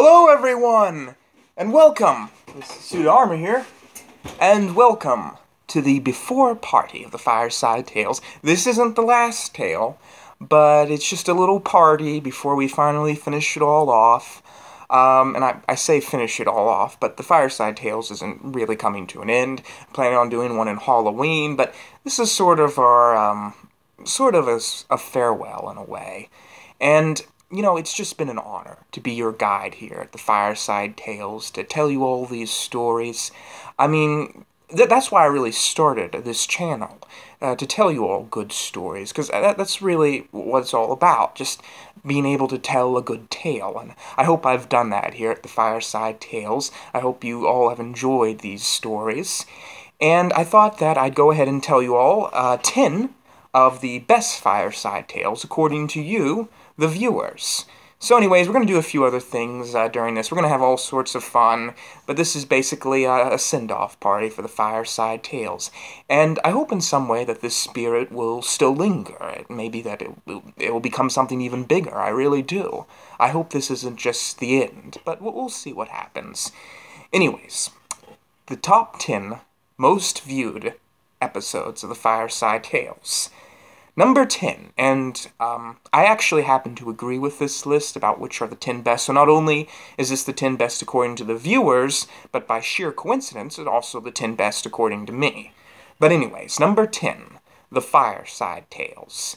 Hello everyone, and welcome. This is Suit Armor here, and welcome to the before party of the Fireside Tales. This isn't the last tale, but it's just a little party before we finally finish it all off. And I say finish it all off, but the Fireside Tales isn't really coming to an end. I'm planning on doing one in Halloween, but this is sort of our, a farewell in a way. And you know, it's just been an honor to be your guide here at the Fireside Tales, to tell you all these stories. I mean, that's why I really started this channel, to tell you all good stories, because that's really what it's all about, just being able to tell a good tale, and I hope I've done that here at the Fireside Tales. I hope you all have enjoyed these stories, and I thought that I'd go ahead and tell you all 10 of the best Fireside Tales according to you, the viewers. So anyways, we're going to do a few other things during this. We're going to have all sorts of fun, but this is basically a send-off party for the Fireside Tales. And I hope in some way that this spirit will still linger. Maybe that it will become something even bigger. I really do. I hope this isn't just the end, but we'll see what happens. Anyways, the top 10 most viewed episodes of the Fireside Tales. Number 10, and I actually happen to agree with this list about which are the 10 best, so not only is this the 10 best according to the viewers, but by sheer coincidence, it's also the 10 best according to me. But anyways, number 10, The Fireside Tales.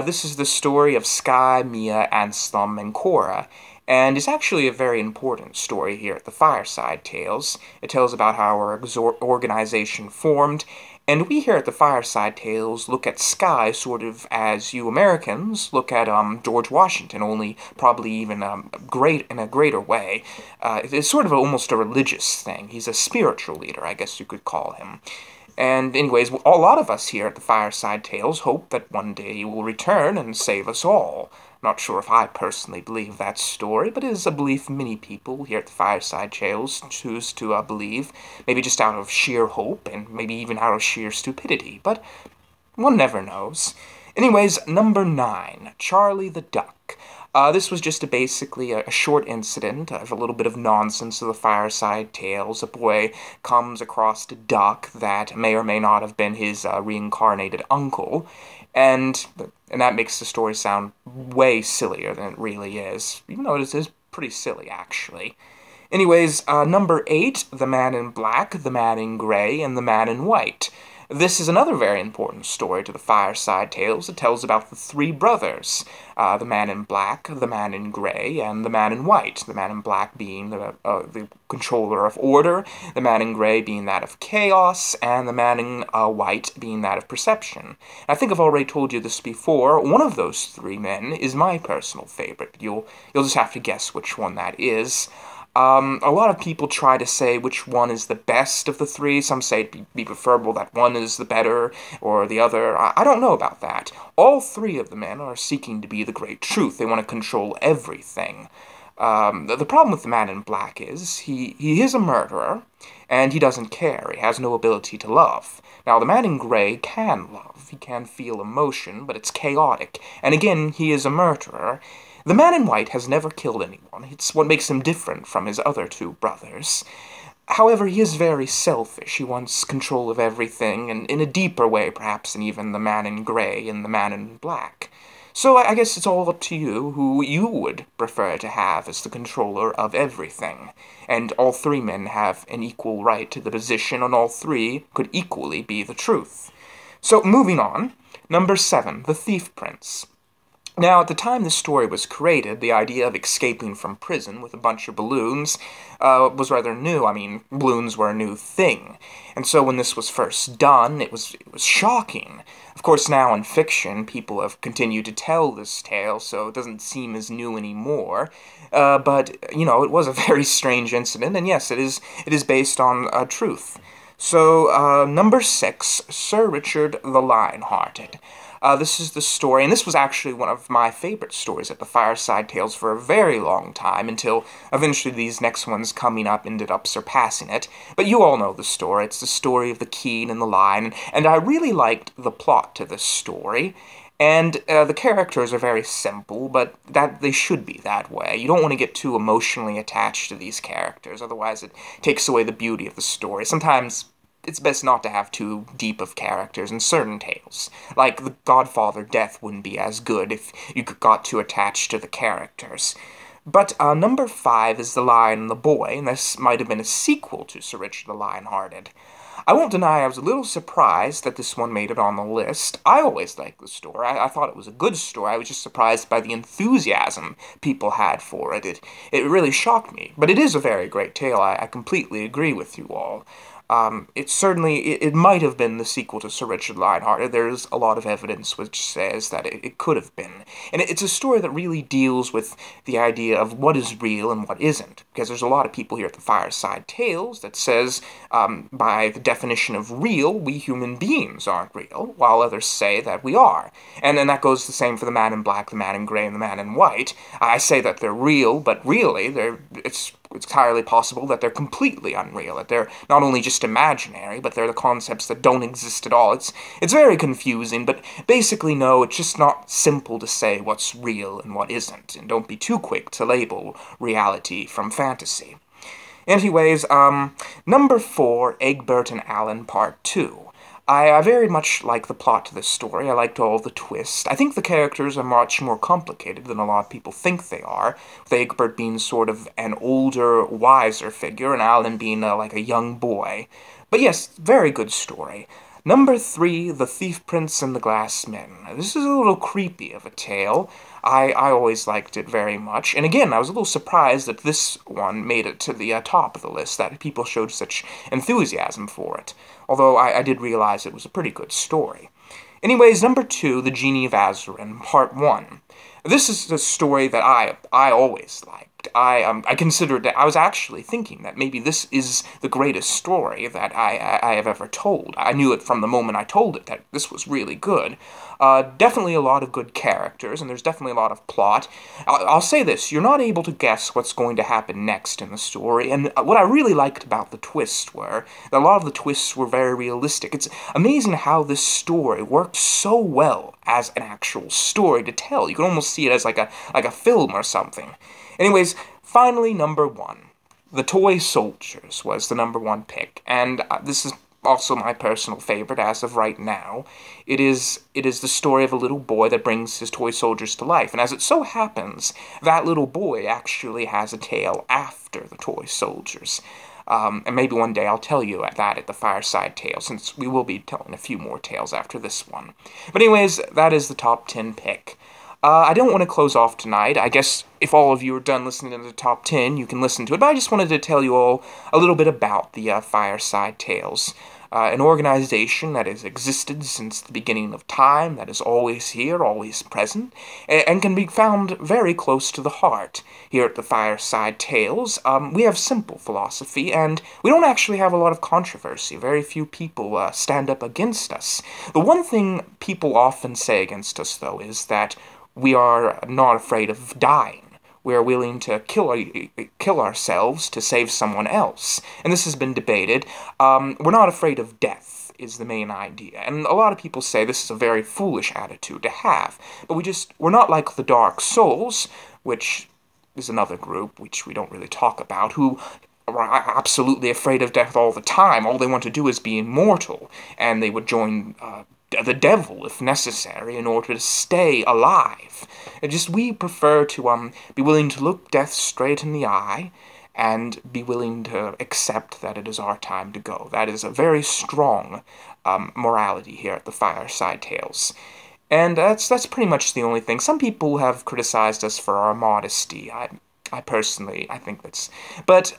This is the story of Sky, Mia, Anselm, and Cora, and it's actually a very important story here at the Fireside Tales. It tells about how our organization formed, and we here at the Fireside Tales look at Sky sort of as you Americans look at George Washington, only probably even in a greater way. It's sort of almost a religious thing. He's a spiritual leader, I guess you could call him. And anyways, a lot of us here at the Fireside Tales hope that one day he will return and save us all. Not sure if I personally believe that story, but it is a belief many people here at the Fireside Tales choose to believe, maybe just out of sheer hope, and maybe even out of sheer stupidity, but one never knows. Anyways, number 9, Charlie the Duck. This was just basically a short incident of a little bit of nonsense of the Fireside Tales. A boy comes across a duck that may or may not have been his reincarnated uncle, and that makes the story sound way sillier than it really is, even though it is pretty silly, actually. Anyways, number 8, The Man in Black, The Man in Gray, and The Man in White. This is another very important story to the Fireside Tales. It tells about the 3 brothers, the Man in Black, the Man in Gray, and the Man in White. The Man in Black being the controller of order, the Man in Gray being that of chaos, and the Man in White being that of perception. I think I've already told you this before. One of those 3 men is my personal favorite. You'll just have to guess which one that is. A lot of people try to say which one is the best of the 3. Some say it'd be preferable that one is the better, or the other. I don't know about that. All 3 of the men are seeking to be the great truth. They want to control everything. The problem with the Man in Black is, he is a murderer, and he doesn't care. He has no ability to love. Now, the Man in Gray can love. He can feel emotion, but it's chaotic. And again, he is a murderer. The Man in White has never killed anyone. It's what makes him different from his other 2 brothers. However, he is very selfish. He wants control of everything, and in a deeper way, perhaps, than even the Man in Gray and the Man in Black. So I guess it's all up to you who you would prefer to have as the controller of everything. And all 3 men have an equal right to the position, and all 3 could equally be the truth. So, moving on. Number 7, The Thief Prince. Now, at the time this story was created, the idea of escaping from prison with a bunch of balloons was rather new. I mean, balloons were a new thing. And so when this was first done, it was shocking. Of course, now in fiction, people have continued to tell this tale, so it doesn't seem as new anymore. But, you know, it was a very strange incident, and yes, it is based on truth. So, number 6, Sir Richard the Lion-Hearted. This is the story, and this was actually one of my favorite stories at the Fireside Tales for a very long time, until eventually these next ones coming up ended up surpassing it. But you all know the story. It's the story of the Keen and the Lion, and I really liked the plot to this story. And the characters are very simple, but that they should be that way. You don't want to get too emotionally attached to these characters, otherwise it takes away the beauty of the story. Sometimes it's best not to have too deep of characters in certain tales. Like the Godfather death wouldn't be as good if you got too attached to the characters. But number 5 is The Lion and the Boy, and this might have been a sequel to Sir Richard the Lionhearted. I won't deny I was a little surprised that this one made it on the list. I always liked the story. I thought it was a good story. I was just surprised by the enthusiasm people had for it. It really shocked me. But it is a very great tale. I completely agree with you all. It might have been the sequel to Sir Richard Lionhearted. There's a lot of evidence which says that it could have been. And it's a story that really deals with the idea of what is real and what isn't. Because there's a lot of people here at the Fireside Tales that says, by the definition of real, we human beings aren't real, while others say that we are. And then that goes the same for the man in black, the man in gray, and the man in white. I say that they're real, but really, it's entirely possible that they're completely unreal, that they're not only just imaginary, but they're the concepts that don't exist at all. It's very confusing, but basically, no, it's just not simple to say what's real and what isn't, and don't be too quick to label reality from fantasy. Anyways, number 4, Egbert and Alan Part 2. I very much like the plot to this story. I liked all the twists. I think the characters are much more complicated than a lot of people think they are, with Egbert being sort of an older, wiser figure, and Alan being like a young boy. But yes, very good story. Number 3, The Thief Prince and the Glass Men. This is a little creepy of a tale. I always liked it very much. And again, I was a little surprised that this one made it to the top of the list, that people showed such enthusiasm for it. Although I did realize it was a pretty good story. Anyways, number 2, The Genie of Azarin, Part 1. This is a story that I always liked. I considered that I was actually thinking that maybe this is the greatest story that I have ever told. I knew it from the moment I told it that this was really good. Definitely a lot of good characters, and there's definitely a lot of plot. I'll say this, you're not able to guess what's going to happen next in the story, and what I really liked about the twists were that a lot of the twists were very realistic. It's amazing how this story worked so well as an actual story to tell. You can almost see it as like a film or something. Anyways, finally, number 1. The Toy Soldiers was the number 1 pick, and this is also my personal favorite as of right now. It is the story of a little boy that brings his toy soldiers to life, and as it so happens, that little boy actually has a tale after the toy soldiers. And maybe one day I'll tell you that at the Fireside Tales, since we will be telling a few more tales after this one. But anyways, that is the top 10 pick. I don't want to close off tonight. I guess if all of you are done listening to the top 10, you can listen to it. But I just wanted to tell you all a little bit about the Fireside Tales. An organization that has existed since the beginning of time, that is always here, always present, and can be found very close to the heart. Here at the Fireside Tales, we have simple philosophy, and we don't actually have a lot of controversy. Very few people stand up against us. The one thing people often say against us, though, is that we are not afraid of dying. We are willing to kill ourselves to save someone else. And this has been debated. We're not afraid of death, is the main idea. And a lot of people say this is a very foolish attitude to have. But we're not like the Dark Souls, which is another group, which we don't really talk about, who are absolutely afraid of death all the time. All they want to do is be immortal. And they would join the devil, if necessary, in order to stay alive. We prefer to be willing to look death straight in the eye and be willing to accept that it is our time to go. That is a very strong morality here at the Fireside Tales. And that's pretty much the only thing. Some people have criticized us for our modesty. I personally think that's... But,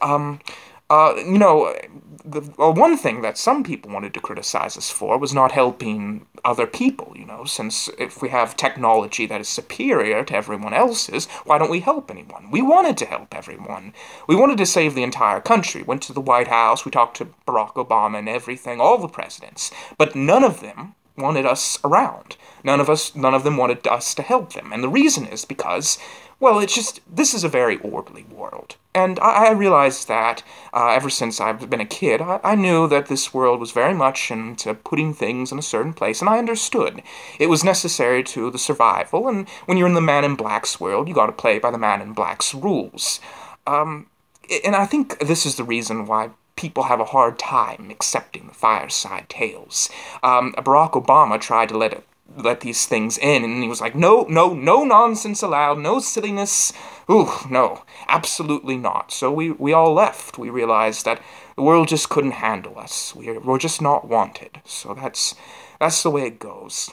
one thing that some people wanted to criticize us for was not helping other people, since if we have technology that is superior to everyone else's, why don't we help anyone? We wanted to help everyone. We wanted to save the entire country. Went to the White House, we talked to Barack Obama and everything, all the presidents, but none of them wanted us around. None of them wanted us to help them. And the reason is because, well, this is a very orderly world. And I realized that ever since I've been a kid, I knew that this world was very much into putting things in a certain place, and I understood. It was necessary to the survival, and when you're in the Man in Black's world, you gotta play by the Man in Black's rules. And I think this is the reason why people have a hard time accepting the Fireside Tales. Barack Obama tried to let these things in, and he was like, no, no, no nonsense allowed, no silliness. Ooh, no, absolutely not. So we all left. We realized that the world just couldn't handle us. We're just not wanted. So that's the way it goes.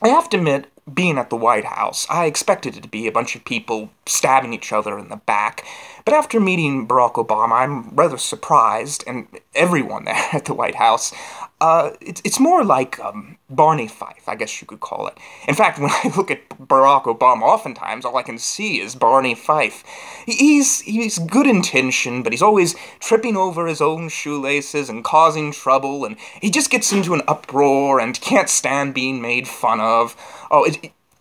I have to admit, being at the White House, I expected it to be a bunch of people stabbing each other in the back, but after meeting Barack Obama, I'm rather surprised, and everyone there at the White House, it's more like Barney Fife, I guess you could call it. In fact, when I look at Barack Obama, oftentimes all I can see is Barney Fife. He's good intentioned, but he's always tripping over his own shoelaces and causing trouble, and he just gets into an uproar and can't stand being made fun of. Oh,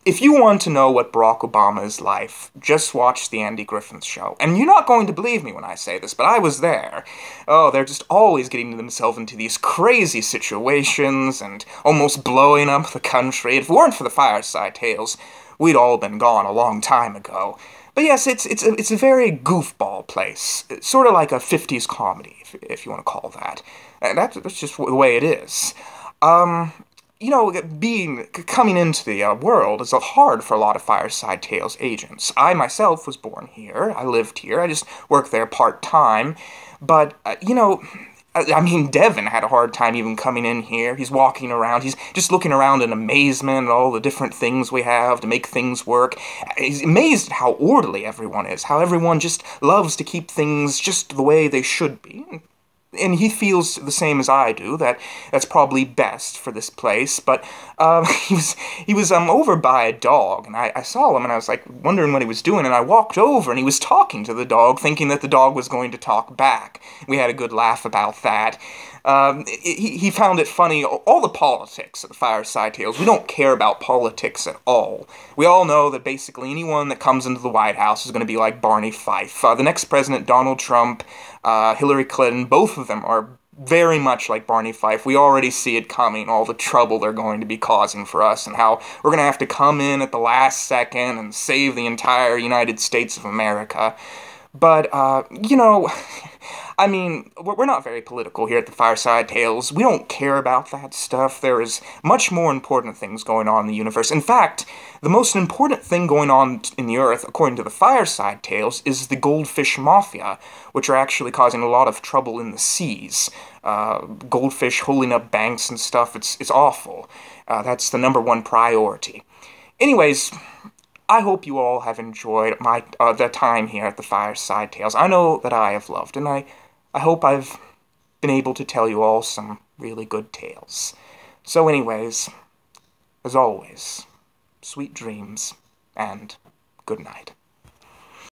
if you want to know what Barack Obama is like, just watch The Andy Griffith Show. And you're not going to believe me when I say this, but I was there. Oh, they're just always getting themselves into these crazy situations and almost blowing up the country. If it weren't for the Fireside Tales, we'd all been gone a long time ago. But yes, it's a very goofball place. It's sort of like a 50s comedy, if you want to call that. And that's just the way it is. You know, coming into the world is hard for a lot of Fireside Tales agents. I myself was born here, I lived here, I just worked there part-time, but, you know, I mean, Devin had a hard time even coming in here. He's walking around, he's just looking around in amazement at all the different things we have to make things work. He's amazed at how orderly everyone is, how everyone just loves to keep things just the way they should be. And he feels the same as I do, that that's probably best for this place, but he was over by a dog, and I saw him, and I was like wondering what he was doing, and I walked over, and he was talking to the dog, thinking that the dog was going to talk back. We had a good laugh about that. He found it funny, all the politics of the Fireside Tales. We don't care about politics at all. We all know that basically anyone that comes into the White House is going to be like Barney Fife. The next president, Donald Trump, Hillary Clinton, both of them are very much like Barney Fife. We already see it coming, all the trouble they're going to be causing for us, and how we're going to have to come in at the last second and save the entire United States of America. But, you know, I mean, we're not very political here at the Fireside Tales. We don't care about that stuff. There is much more important things going on in the universe. In fact, the most important thing going on in the Earth, according to the Fireside Tales, is the goldfish mafia, which are actually causing a lot of trouble in the seas. Goldfish holding up banks and stuff, it's awful. That's the #1 priority. Anyways, I hope you all have enjoyed the time here at the Fireside Tales. I know that I have loved, and I hope I've been able to tell you all some really good tales. So anyways, as always, sweet dreams, and good night.